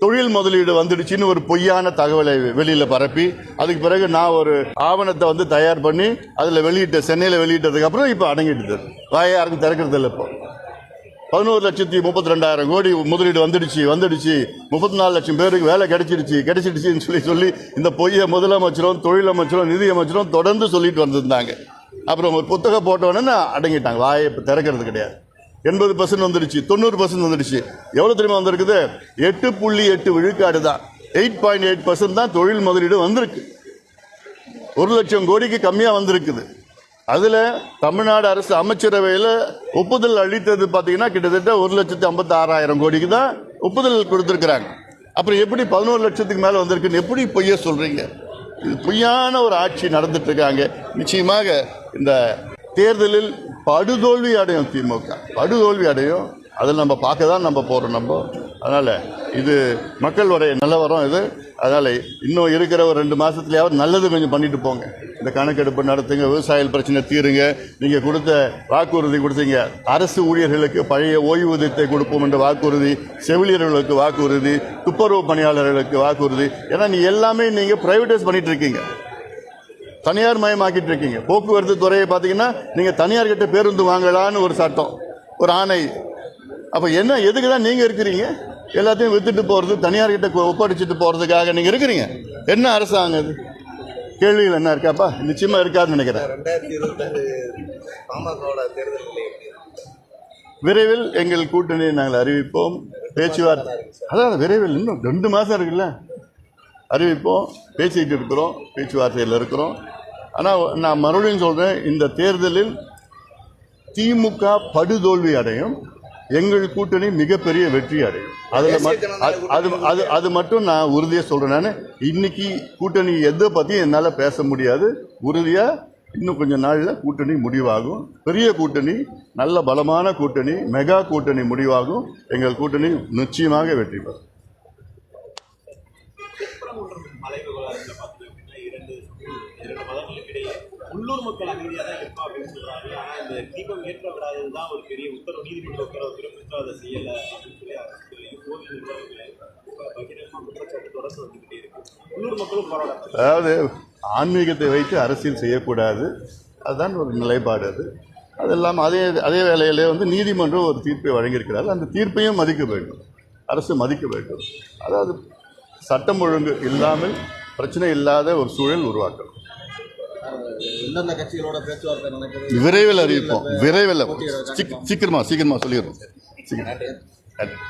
தொழில் முதலீடு வந்துடுச்சுன்னு ஒரு பொய்யான தகவலை வெளியில் பரப்பி அதுக்கு பிறகு நான் ஒரு ஆவணத்தை வந்து தயார் பண்ணி அதில் சென்னையில் வெளியிட்டதுக்கு அப்புறம் இப்போ அடங்கிட்டு வாயை யாருக்கும் திறக்கிறது இல்லை. இப்போ 11,32,000 கோடி முதலீடு வந்துடுச்சு 34 லட்சம் பேருக்கு வேலை கிடைச்சிடுச்சின்னு சொல்லி இந்த பொய்யை முதலமைச்சரும் தொழில் அமைச்சரும் நிதி அமைச்சரும் தொடர்ந்து சொல்லிட்டு வந்திருந்தாங்க. அப்புறம் ஒரு புத்தகம் போட்டோன்னு அடங்கிட்டாங்க, வாயை இப்போ திறக்கிறது கிடையாது. 80% வந்துடுச்சு, 90% வந்துடுச்சு. எவ்வளோ தெரியுமா வந்திருக்குது? 8.8 விழுக்காடு தான், 8.8% தான் தொழில் முதலீடு வந்திருக்கு. 1 லட்சம் கோடிக்கு கம்மியாக வந்திருக்குது. அதில் தமிழ்நாடு அரசு அமைச்சரவையில் ஒப்புதல் அளித்தது பார்த்தீங்கன்னா கிட்டத்தட்ட 1,56,000 கோடிக்கு தான் ஒப்புதல் கொடுத்துருக்குறாங்க. அப்புறம் எப்படி 11 லட்சத்துக்கு மேலே வந்திருக்குன்னு எப்படி பொய்ய சொல்கிறீங்க? இது பொய்யான ஒரு ஆட்சி நடந்துட்டு இருக்காங்க. நிச்சயமாக இந்த தேர்தலில் படுதோல்வி அடையும் திமுக, படுதோல்வி அடையும். அதில் நம்ம பார்க்க தான் நம்ம போகிறோம். அதனால் இது மக்களுடைய நிலவரம் இது. அதனால் இன்னும் இருக்கிற ஒரு 2 மாதத்துலையாவது நல்லது கொஞ்சம் பண்ணிட்டு போங்க. இந்த கணக்கெடுப்பு நடத்துங்க, விவசாய பிரச்சனை தீருங்க. நீங்கள் கொடுத்த வாக்குறுதி கொடுத்தீங்க, அரசு ஊழியர்களுக்கு பழைய ஓய்வூதியத்தை கொடுப்போம் என்ற வாக்குறுதி, செவிலியர்களுக்கு வாக்குறுதி, துப்புரவு பணியாளர்களுக்கு வாக்குறுதி. ஏன்னா எல்லாமே நீங்கள் பிரைவேடைஸ் பண்ணிட்டு இருக்கீங்க, தனியார் மயமாக்கிட்டு இருக்கீங்க. போக்குவரத்து துறையை பார்த்தீங்கன்னா நீங்கள் தனியார்கிட்ட பேருந்து வாங்கலான்னு ஒரு சட்டம், ஒரு ஆணை. அப்போ என்ன, எதுக்கு தான் நீங்கள் இருக்கிறீங்க? எல்லாத்தையும் வித்துட்டு போகிறது, தனியார்கிட்ட ஒப்படைச்சிட்டு போகிறதுக்காக நீங்கள் இருக்கிறீங்க. என்ன அரசாங்கம் இது? கேள்விகள் என்ன இருக்காப்பா? நிச்சயமாக இருக்காதுன்னு நினைக்கிறேன். விரைவில் எங்கள் கூட்டணியை நாங்கள் அறிவிப்போம். பேச்சுவார்த்தை அதான் விரைவில், இன்னும் 2 மாதம் இருக்குல்ல, அறிவிப்போம். பேசிக்கிட்டு இருக்கிறோம், பேச்சுவார்த்தையில் இருக்கிறோம். ஆனால் நான் மறுபடியும் சொல்கிறேன், இந்த தேர்தலில் திமுக படுதோல்வி அடையும், எங்கள் கூட்டணி மிகப்பெரிய வெற்றி அடையும். அது மட்டும் நான் உறுதியாக சொல்கிறேன். நான் இன்னைக்கு கூட்டணி எதை பற்றியும் என்னால் பேச முடியாது. உறுதியாக இன்னும் கொஞ்சம் நாளில் கூட்டணி முடிவாகும். பெரிய கூட்டணி, நல்ல பலமான கூட்டணி, மெகா கூட்டணி முடிவாகும். எங்கள் கூட்டணி நிச்சயமாக வெற்றி பெறும். உள்ளூர் மக்கள் அமைதியாக தான் இருப்பா அப்படின்னு சொல்றாங்க. ஆனால் இந்த தீபம் ஏற்ற விடாததுதான் ஒரு பெரிய உத்தரவு, நீதிமன்ற உத்தரவு பிறப்பித்து அதை செய்யலை அப்படின்னு சொல்லி அரசு கோவில் நிர்வாகிகளை பகிரங்கமாக குற்றச்சாட்டு தொடர்ந்து வந்துகிட்டே இருக்கு. உள்ளூர் மக்களும் போராட்டம். அதாவது ஆன்மீகத்தை வைத்து அரசியல் செய்யக்கூடாது, அதுதான் ஒரு நிலைப்பாடு. அது இல்லாமல் அதே வேளையிலே நீதிமன்றம் ஒரு தீர்ப்பை வழங்கியிருக்கிறார். அந்த தீர்ப்பையும் மதிக்க வேண்டும், அரசு மதிக்க வேண்டும். அதாவது சட்டம் ஒழுங்கு இல்லாமல் பிரச்சனை இல்லாத ஒரு சூழல் உருவாக்கணும். எந்தெந்த கட்சிகளோட பேச்சுவார்த்தை நடக்குது விரைவில் அறிவிப்போம். விரைவில் சீக்கிரமா சொல்லிடுறோம்.